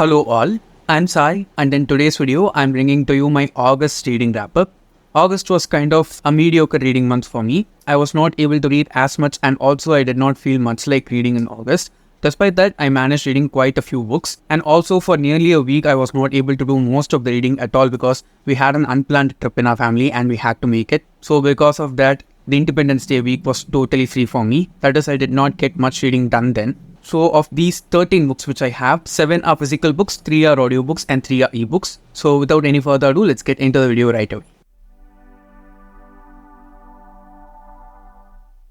Hello all, I'm Sai and in today's video I'm bringing to you my August reading wrap up. August was kind of a mediocre reading month for me. I was not able to read as much and also I did not feel much like reading in August. Despite that, I managed reading quite a few books, and also for nearly a week I was not able to do most of the reading at all because we had an unplanned trip in our family and we had to make it. So because of that, the Independence Day week was totally free for me. That is, I did not get much reading done then. So of these 13 books which I have, 7 are physical books, 3 are audiobooks and 3 are ebooks. So without any further ado, let's get into the video right away.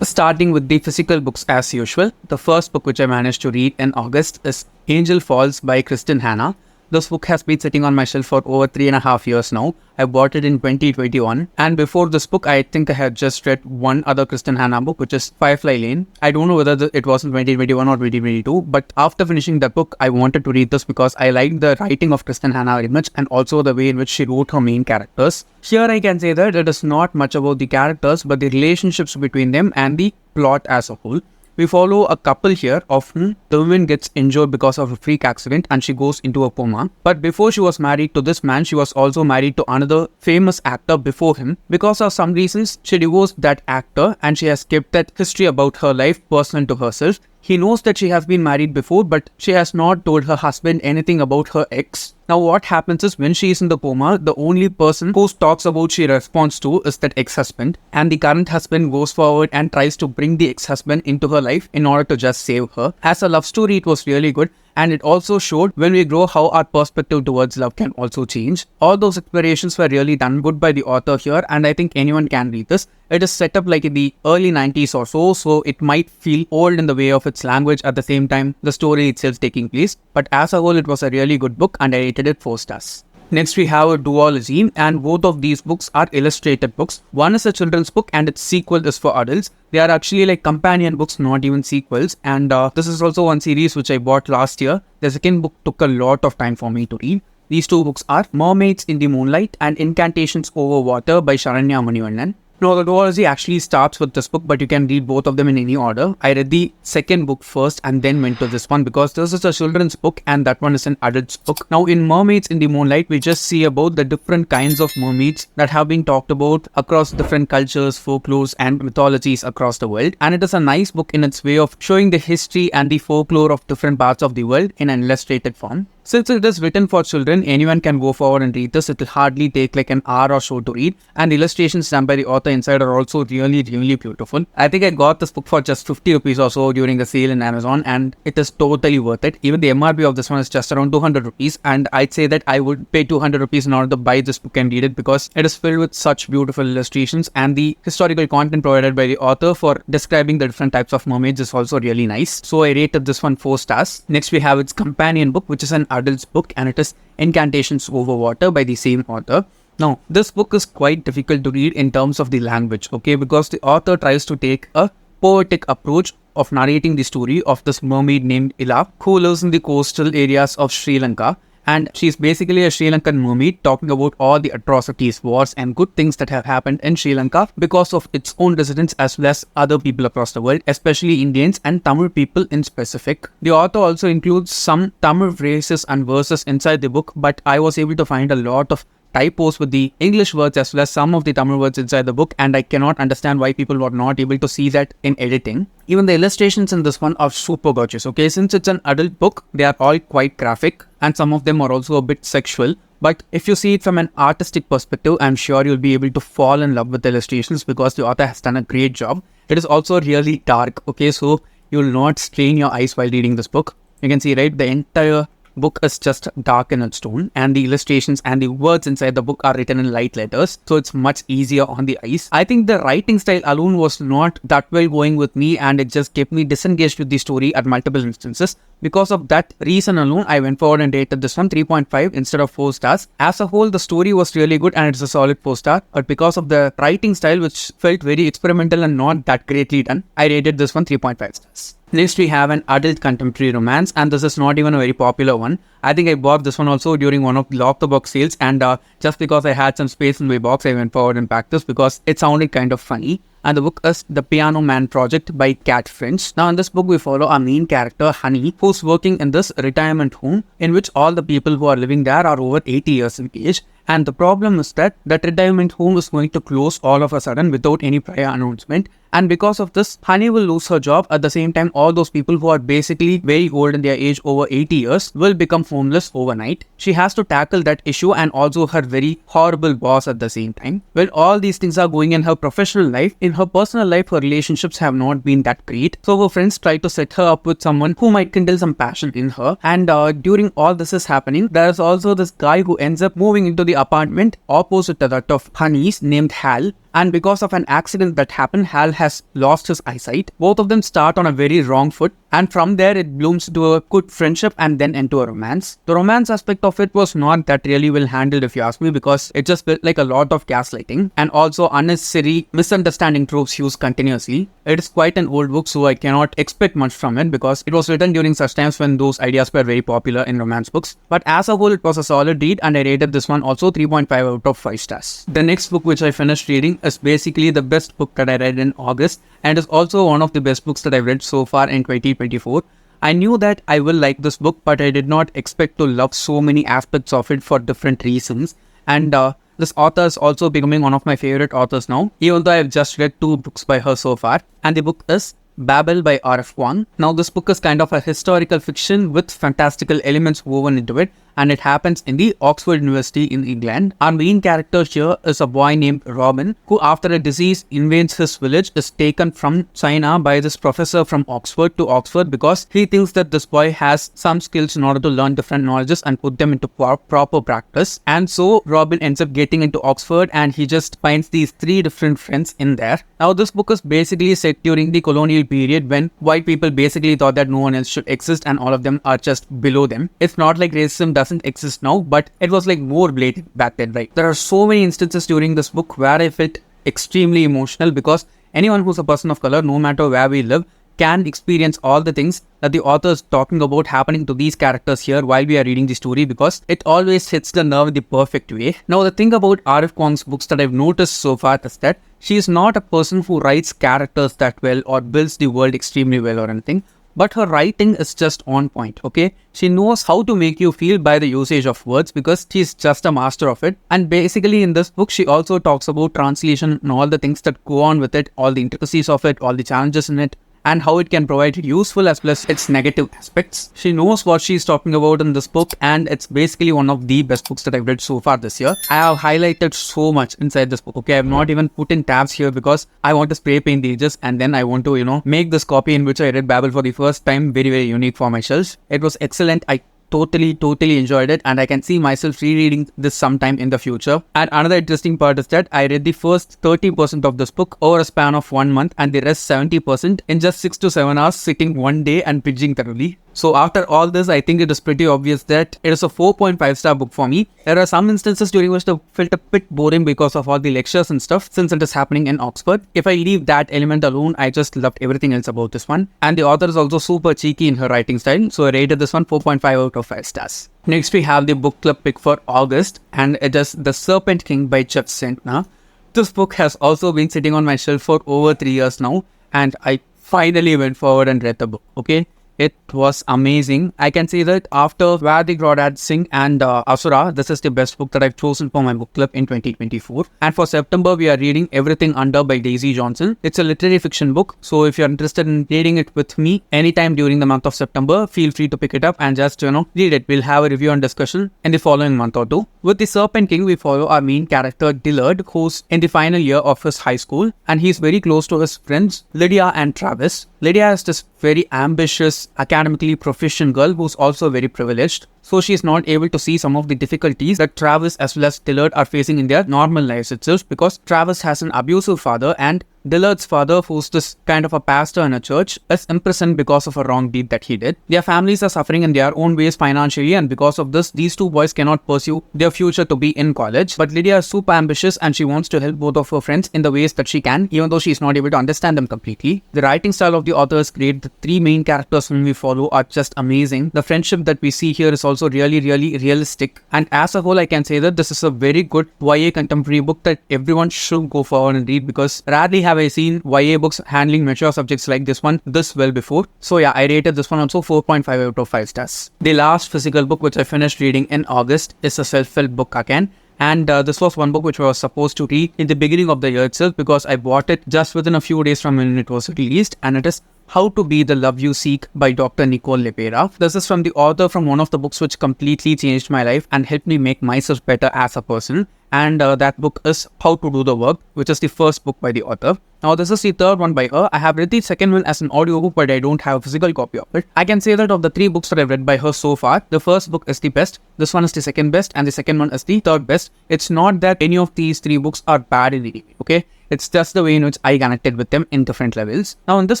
Starting with the physical books as usual, the first book which I managed to read in August is Angel Falls by Kristin Hannah. This book has been sitting on my shelf for over 3.5 years now. I bought it in 2021, and before this book I think I had just read one other Kristin Hannah book, which is Firefly Lane. I don't know whether it was in 2021 or 2022, but after finishing that book I wanted to read this because I liked the writing of Kristin Hannah very much and also the way in which she wrote her main characters. Here I can say that it is not much about the characters but the relationships between them and the plot as a whole. We follow a couple here of whom the woman gets injured because of a freak accident and she goes into a coma. But before she was married to this man, she was also married to another famous actor before him. Because of some reasons, she divorced that actor and she has kept that history about her life personal to herself. He knows that she has been married before, but she has not told her husband anything about her ex. Now what happens is when she is in the coma, the only person who talks about she responds to is that ex-husband, and the current husband goes forward and tries to bring the ex-husband into her life in order to just save her. As a love story, it was really good. And it also showed when we grow how our perspective towards love can also change. All those explorations were really done good by the author here, and I think anyone can read this. It is set up like in the early 90s or so it might feel old in the way of its language at the same time the story itself taking place. But as a whole, it was a really good book and I rated it 4 stars. Next we have a duology, and both of these books are illustrated books. One is a children's book and its sequel is for adults. They are actually like companion books, not even sequels, and this is also one series which I bought last year. The second book took a lot of time for me to read. These two books are Mermaids in the Moonlight and Incantations Over Water by Sharanya Manivannan. Now the duology actually starts with this book, but you can read both of them in any order. I read the second book first and then went to this one because this is a children's book and that one is an adult's book. Now in Mermaids in the Moonlight, we just see about the different kinds of mermaids that have been talked about across different cultures, folklores and mythologies across the world. And it is a nice book in its way of showing the history and the folklore of different parts of the world in an illustrated form. Since it is written for children, anyone can go forward and read this. It will hardly take like an hour or so to read, and the illustrations done by the author inside are also really beautiful. I think I got this book for just 50 rupees or so during the sale in Amazon, and it is totally worth it. Even the MRP of this one is just around 200 rupees, and I'd say that I would pay 200 rupees in order to buy this book and read it because it is filled with such beautiful illustrations, and the historical content provided by the author for describing the different types of mermaids is also really nice. So I rated this one 4 stars. Next we have its companion book, which is an adult's book, and it is Incantations Over Water by the same author. Now this book is quite difficult to read in terms of the language, okay, because the author tries to take a poetic approach of narrating the story of this mermaid named Ila, who lives in the coastal areas of Sri Lanka. And she's basically a Sri Lankan mermaid talking about all the atrocities, wars and good things that have happened in Sri Lanka because of its own residents as well as other people across the world, especially Indians and Tamil people in specific. The author also includes some Tamil phrases and verses inside the book, but I was able to find a lot of typos with the English words as well as some of the Tamil words inside the book, and I cannot understand why people were not able to see that in editing. Even the illustrations in this one are super gorgeous, okay? Since it's an adult book, they are all quite graphic and some of them are also a bit sexual. But if you see it from an artistic perspective, I'm sure you'll be able to fall in love with the illustrations because the author has done a great job. It is also really dark, okay? So you will not strain your eyes while reading this book. You can see, right, the entire book is just dark in its tone, and the illustrations and the words inside the book are written in light letters, so it's much easier on the eyes. I think the writing style alone was not that well going with me, and it just kept me disengaged with the story at multiple instances. Because of that reason alone, I went forward and rated this one 3.5 instead of 4 stars. As a whole, the story was really good and it's a solid 4 star, but because of the writing style, which felt very experimental and not that greatly done, I rated this one 3.5 stars. Next we have an adult contemporary romance, and this is not even a very popular one. I think I bought this one also during one of the Lock the Box sales, and just because I had some space in my box, I went forward and packed this because it sounded kind of funny. and the book is The Piano Man Project by Cat French. Now in this book we follow our main character Honey, who's working in this retirement home in which all the people who are living there are over 80 years of age. And the problem is that retirement home is going to close all of a sudden without any prior announcement. And because of this, Honey will lose her job. At the same time, all those people who are basically very old in their age, over 80 years, will become homeless overnight. She has to tackle that issue and also her very horrible boss at the same time. Well, all these things are going in her professional life. In her personal life, her relationships have not been that great. So her friends try to set her up with someone who might kindle some passion in her. And during all this is happening, there's also this guy who ends up moving into the apartment opposite to that of Honey's, named Hal. And because of an accident that happened, Hal has lost his eyesight. Both of them start on a very wrong foot, and from there it blooms to a good friendship and then into a romance. The romance aspect of it was not that really well handled, if you ask me, because it just felt like a lot of gaslighting and also unnecessary misunderstanding tropes used continuously. It is quite an old book, so I cannot expect much from it because it was written during such times when those ideas were very popular in romance books. But as a whole, it was a solid read, and I rated this one also 3.5 out of 5 stars. The next book which I finished reading is basically the best book that I read in August, and is also one of the best books that I've read so far in 2024. I knew that I will like this book, but I did not expect to love so many aspects of it for different reasons. And this author is also becoming one of my favorite authors now, even though I've just read 2 books by her so far. And the book is Babel by R.F. Kuang. Now this book is kind of a historical fiction with fantastical elements woven into it, and it happens in the Oxford University in England. Our main character here is a boy named Robin, who after a disease invades his village is taken from China by this professor from Oxford to Oxford because he thinks that this boy has some skills in order to learn different knowledges and put them into proper practice. And so Robin ends up getting into Oxford, and he just finds these 3 different friends in there. Now this book is basically set during the colonial period when white people basically thought that no one else should exist and all of them are just below them. It's not like racism doesn't exist now, but it was like more blatant back then, right? There are so many instances during this book where I felt extremely emotional because anyone who's a person of color, no matter where we live, can experience all the things that the author is talking about happening to these characters here while we are reading the story, because it always hits the nerve in the perfect way. Now the thing about R.F. Kuang's books that I've noticed so far is that she is not a person who writes characters that well or builds the world extremely well or anything, but her writing is just on point, okay? She knows how to make you feel by the usage of words because she's just a master of it. And basically in this book, she also talks about translation and all the things that go on with it, all the intricacies of it, all the challenges in it, and how it can provide useful as well as its negative aspects. She knows what she's talking about in this book, and it's basically one of the best books that I've read so far this year. I have highlighted so much inside this book, okay? I have not even put in tabs here because I want to spray paint the edges and then I want to, make this copy in which I read Babel for the first time very, very unique for myself. It was excellent. I totally enjoyed it, and I can see myself rereading this sometime in the future. And another interesting part is that I read the first 30% of this book over a span of 1 month and the rest 70% in just 6 to 7 hours sitting one day and binging thoroughly. So after all this, I think it is pretty obvious that it is a 4.5 star book for me. There are some instances during which I felt a bit boring because of all the lectures and stuff since it is happening in Oxford. If I leave that element alone, I just loved everything else about this one. And the author is also super cheeky in her writing style, so I rated this one 4.5 out of 5 stars. Next we have the book club pick for August, and it is The Serpent King by Jeff Zentner. This book has also been sitting on my shelf for over 3 years now, and I finally went forward and read the book, okay? It was amazing. I can say that after Where the Crawdads Sing and Asura, this is the best book that I've chosen for my book club in 2024. And for September, we are reading Everything Under by Daisy Johnson. It's a literary fiction book, so if you're interested in reading it with me anytime during the month of September, feel free to pick it up and just, read it. We'll have a review and discussion in the following month or 2. With The Serpent King, we follow our main character Dillard, who's in the final year of his high school, and he's very close to his friends Lydia and Travis. Lydia is this very ambitious, academically proficient girl who's also very privileged. So she is not able to see some of the difficulties that Travis as well as Dillard are facing in their normal lives itself, because Travis has an abusive father and Dillard's father, who's this kind of a pastor in a church, is imprisoned because of a wrong deed that he did. Their families are suffering in their own ways financially, and because of this, these 2 boys cannot pursue their future to be in college. But Lydia is super ambitious and she wants to help both of her friends in the ways that she can, even though she is not able to understand them completely. The writing style of the author is great. The 3 main characters whom we follow are just amazing. The friendship that we see here is also really realistic. And as a whole, I can say that this is a very good YA contemporary book that everyone should go forward and read, because rarely have have I seen YA books handling mature subjects like this one this well before. So yeah, I rated this one also 4.5 out of 5 stars. The last physical book which I finished reading in August is a self-help book again. And this was one book which I was supposed to read in the beginning of the year itself, because I bought it just within a few days from when it was released, and it is How to Be the Love You Seek by Dr. Nicole LePera. This is from the author from one of the books which completely changed my life and helped me make myself better as a person. And that book is How to Do the Work, which is the first book by the author. Now this is the third one by her. I have read the second one as an audiobook, but I don't have a physical copy of it. I can say that of the 3 books that I've read by her so far, the first book is the best, this one is the second best, and the second one is the third best. It's not that any of these 3 books are bad in any way, okay? It's just the way in which I connected with them in different levels. Now in this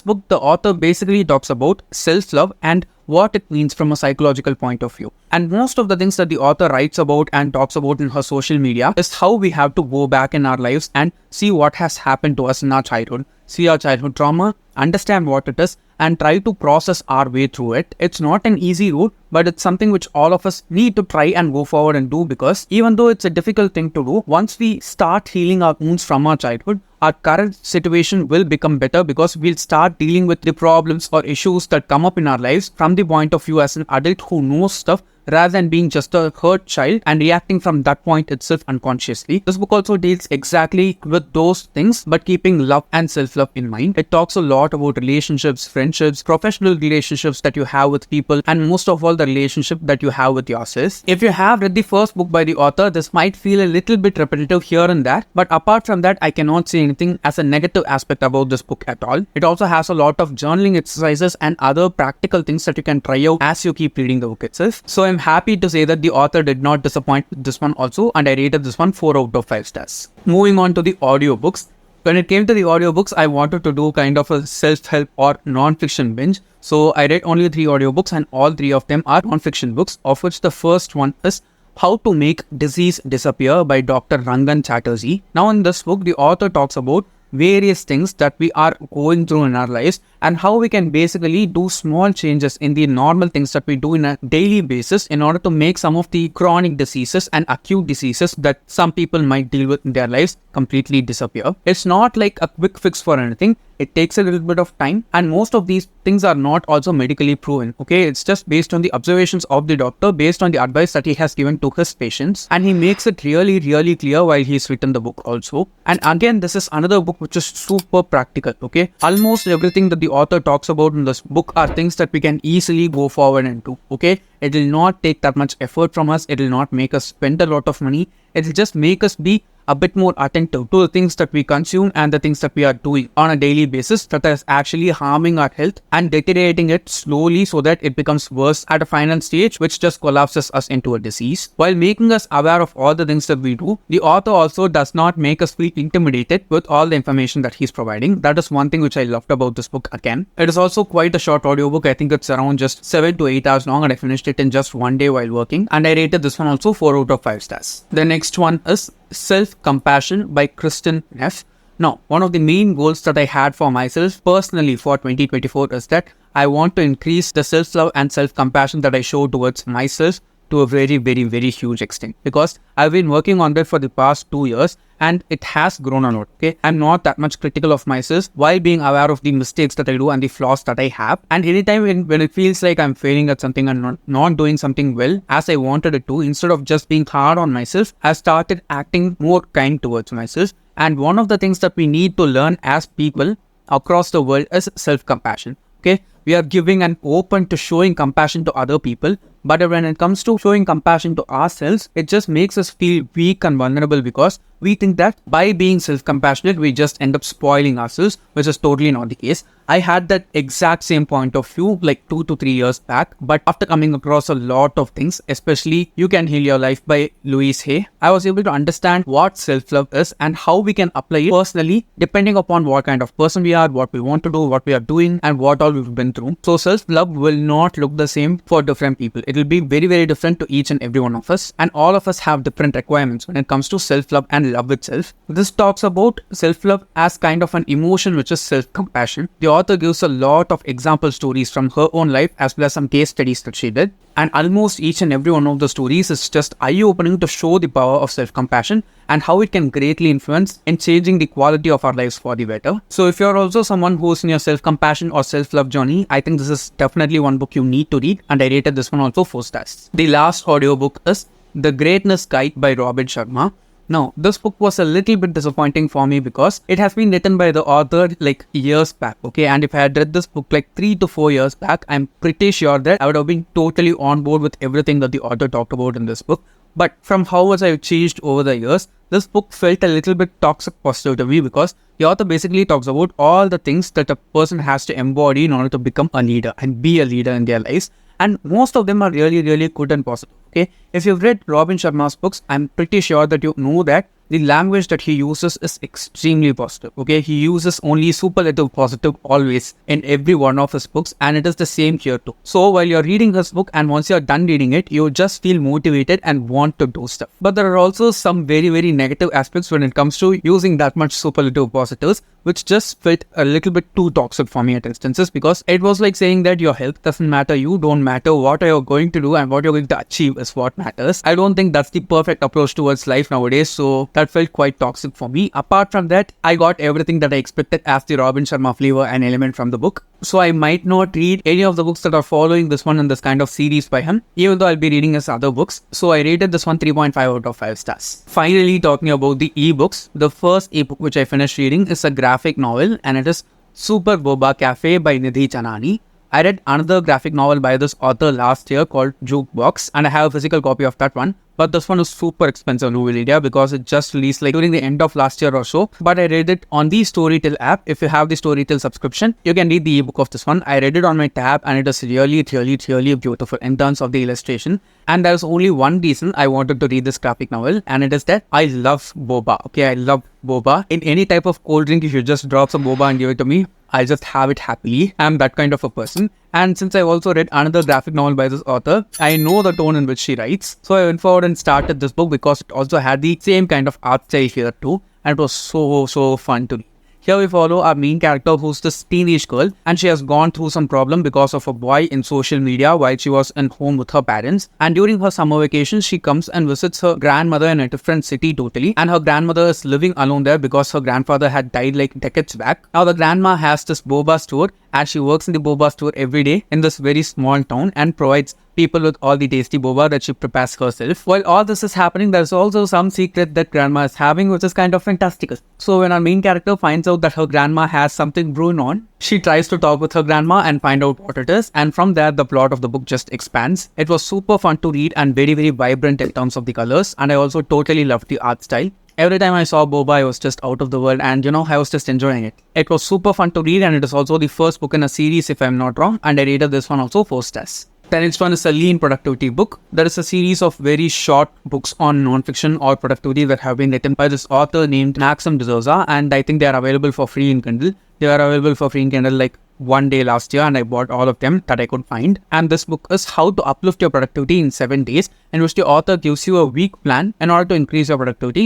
book, the author basically talks about self-love and what it means from a psychological point of view. And most of the things that the author writes about and talks about in her social media is how we have to go back in our lives and see what has happened to us in our childhood, see our childhood trauma, understand what it is, and try to process our way through it. It's not an easy route, but it's something which all of us need to try and go forward and do, because even though it's a difficult thing to do, once we start healing our wounds from our childhood, our current situation will become better, because we'll start dealing with the problems or issues that come up in our lives from the point of view as an adult who knows stuff, rather than being just a hurt child and reacting from that point itself unconsciously. This book also deals exactly with those things, but keeping love and self-love in mind. It talks a lot about relationships, friendships, professional relationships that you have with people, and most of all the relationship that you have with yourself. If you have read the first book by the author, this might feel a little bit repetitive here and there, but apart from that, I cannot say anything as a negative aspect about this book at all. It also has a lot of journaling exercises and other practical things that you can try out as you keep reading the book itself. So I'm happy to say that the author did not disappoint with this one also, and I rated this one 4 out of 5 stars. Moving on to the audiobooks. When it came to the audiobooks, I wanted to do kind of a self-help or non-fiction binge. So I read only 3 audiobooks, and all 3 of them are non-fiction books, of which the first one is How to Make Disease Disappear by Dr. Rangan Chatterjee. Now in this book, the author talks about various things that we are going through in our lives and how we can basically do small changes in the normal things that we do in a daily basis in order to make some of the chronic diseases and acute diseases that some people might deal with in their lives completely disappear. It's not like a quick fix for anything. It takes a little bit of time, and most of these things are not also medically proven, okay? It's just based on the observations of the doctor, based on the advice that he has given to his patients, and he makes it really, really clear while he's written the book also. And again, this is another book which is super practical, okay? Almost everything that the author talks about in this book are things that we can easily go forward and do, okay? It will not take that much effort from us. It will not make us spend a lot of money. It will just make us be a bit more attentive to the things that we consume and the things that we are doing on a daily basis that is actually harming our health and deteriorating it slowly so that it becomes worse at a final stage, which just collapses us into a disease. While making us aware of all the things that we do, the author also does not make us feel intimidated with all the information that he's providing. That is one thing which I loved about this book again. It is also quite a short audiobook. I think it's around just 7 to 8 hours long, and I finished it in just one day while working, and I rated this one also 4 out of 5 stars. The next one is Self-Compassion by Kristin Neff. Now, one of the main goals that I had for myself personally for 2024 is that I want to increase the self-love and self-compassion that I show towards myself to a very, very, very huge extent, because I've been working on that for the past 2 years and it has grown a lot, okay? I'm not that much critical of myself while being aware of the mistakes that I do and the flaws that I have. And anytime when it feels like I'm failing at something and not doing something well as I wanted it to, instead of just being hard on myself, I started acting more kind towards myself. And one of the things that we need to learn as people across the world is self-compassion, okay? We are giving and open to showing compassion to other people, but when it comes to showing compassion to ourselves, it just makes us feel weak and vulnerable, because we think that by being self-compassionate, we just end up spoiling ourselves, which is totally not the case. I had that exact same point of view like 2 to 3 years back, but after coming across a lot of things, especially You Can Heal Your Life by Louise Hay, I was able to understand what self-love is and how we can apply it personally depending upon what kind of person we are, what we want to do, what we are doing, and what all we've been through. So self-love will not look the same for different people. It will be very, very different to each and every one of us, and all of us have different requirements when it comes to self-love and and love itself. This talks about self-love as kind of an emotion which is self-compassion. The author gives a lot of example stories from her own life as well as some case studies that she did. And almost each and every one of the stories is just eye-opening to show the power of self-compassion and how it can greatly influence in changing the quality of our lives for the better. So if you're also someone who's in your self-compassion or self-love journey, I think this is definitely one book you need to read, and I rated this one also 4 stars. The last audiobook is The Greatness Guide by Robin Sharma. Now, this book was a little bit disappointing for me because it has been written by the author like years back, okay? And if I had read this book like 3 to 4 years back, I'm pretty sure that I would have been totally on board with everything that the author talked about in this book. But from how much I've changed over the years, this book felt a little bit toxic positive to me because the author basically talks about all the things that a person has to embody in order to become a leader and be a leader in their lives. And most of them are really, really good and positive. Okay, if you've read Robin Sharma's books, I'm pretty sure that you know that the language that he uses is extremely positive. Okay, he uses only superlative positive always in every one of his books, and it is the same here too. So while you're reading his book and once you're done reading it, you just feel motivated and want to do stuff. But there are also some very, very negative aspects when it comes to using that much superlative positives, which just felt a little bit too toxic for me at instances, because it was like saying that your health doesn't matter, you don't matter, what are you going to do and what you're going to achieve is what matters. I don't think that's the perfect approach towards life nowadays, so that felt quite toxic for me. Apart from that, I got everything that I expected as the Robin Sharma flavor and element from the book. So I might not read any of the books that are following this one in this kind of series by him, even though I'll be reading his other books. So I rated this one 3.5 out of 5 stars. Finally, talking about the ebooks, the first ebook which I finished reading is a graphic novel, and it is Super Boba Cafe by Nidhi Chanani. I read another graphic novel by this author last year called Jukebox, and I have a physical copy of that one. But this one is super expensive in India because it just released like during the end of last year or so. But I read it on the Storytel app. If you have the Storytel subscription, you can read the ebook of this one. I read it on my tab and it is really, really, really beautiful in terms of the illustration. And there's only one reason I wanted to read this graphic novel, and it is that I love boba. Okay, I love boba. In any type of cold drink, if you just drop some boba and give it to me, I just have it happily. I'm that kind of a person. And since I also read another graphic novel by this author, I know the tone in which she writes. So I went forward and started this book because it also had the same kind of art style here too. And it was so fun to read. Here we follow our main character, who's this teenage girl, and she has gone through some problem because of a boy in social media while she was at home with her parents. And during her summer vacation, she comes and visits her grandmother in a different city totally. And her grandmother is living alone there because her grandfather had died like decades back. Now the grandma has this boba store, and she works in the boba store every day in this very small town and provides people with all the tasty boba that she prepares herself. While all this is happening, there's also some secret that grandma is having, which is kind of fantastical. So when our main character finds out that her grandma has something brewing on, she tries to talk with her grandma and find out what it is, and from there the plot of the book just expands. It was super fun to read and very, very vibrant in terms of the colors, and I also totally loved the art style. Every time I saw boba, I was just out of the world, and I was just enjoying it. It was super fun to read, and it is also the first book in a series if I'm not wrong, and I rated this one also 4 stars. The next one is a lean productivity book. There is a series of very short books on non-fiction or productivity that have been written by this author named Maxim Dsouza, and I think they are available for free in Kindle. They are available for free in Kindle like one day last year, and I bought all of them that I could find. And this book is How to Uplift Your Productivity in 7 Days, in which the author gives you a week plan in order to increase your productivity.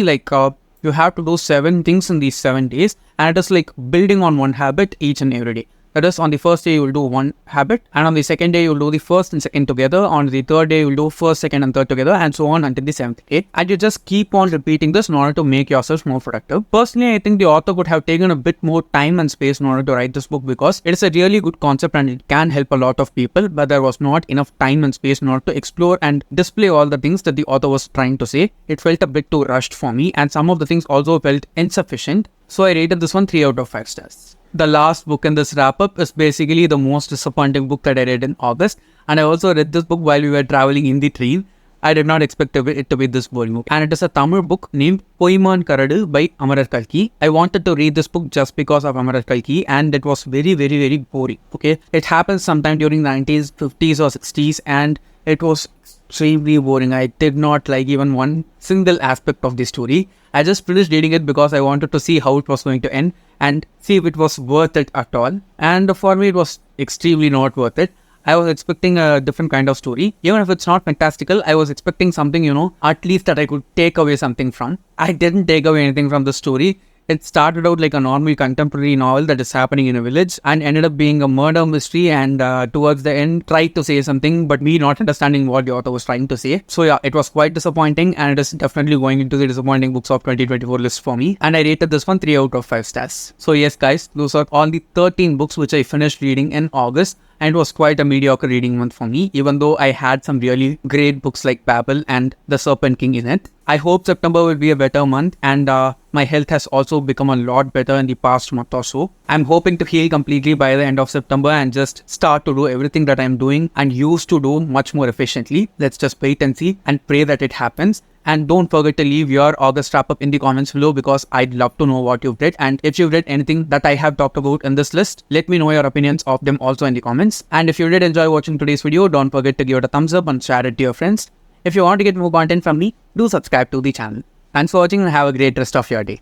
You have to do 7 things in these 7 days, and it is like building on one habit each and every day. That is, on the first day you will do one habit, and on the second day you will do the first and second together. On the third day you will do first, second and third together, and so on until the 7th day. And you just keep on repeating this in order to make yourself more productive. Personally, I think the author could have taken a bit more time and space in order to write this book, because it is a really good concept and it can help a lot of people, but there was not enough time and space in order to explore and display all the things that the author was trying to say. It felt a bit too rushed for me, and some of the things also felt insufficient. So I rated this one 3 out of 5 stars. The last book in this wrap-up is basically the most disappointing book that I read in August, and I also read this book while we were traveling in the train. I did not expect it to be this boring book, and it is a Tamil book named Poimaan Karadu by Kalki. I wanted to read this book just because of Kalki, and it was very, very, very boring. Okay, it happened sometime during the 90s, 50s or 60s, and it was extremely boring. I did not like even one single aspect of the story. I just finished reading it because I wanted to see how it was going to end and see if it was worth it at all. And for me, it was extremely not worth it. I was expecting a different kind of story. Even if it's not fantastical, I was expecting something, at least that I could take away something from. I didn't take away anything from the story. It started out like a normal contemporary novel that is happening in a village and ended up being a murder mystery, and towards the end tried to say something but me not understanding what the author was trying to say. So yeah, it was quite disappointing, and it is definitely going into the disappointing books of 2024 list for me, and I rated this one 3 out of 5 stars. So yes guys, those are all the 13 books which I finished reading in August, and it was quite a mediocre reading month for me, even though I had some really great books like Babel and The Serpent King in it. I hope September will be a better month, and my health has also become a lot better in the past month or so. I'm hoping to heal completely by the end of September and just start to do everything that I'm doing and used to do much more efficiently. Let's just wait and see and pray that it happens. And don't forget to leave your August wrap up in the comments below, because I'd love to know what you've read. And if you've read anything that I have talked about in this list, let me know your opinions of them also in the comments. And if you did enjoy watching today's video, don't forget to give it a thumbs up and share it to your friends. If you want to get more content from me, do subscribe to the channel. Thanks for watching and have a great rest of your day.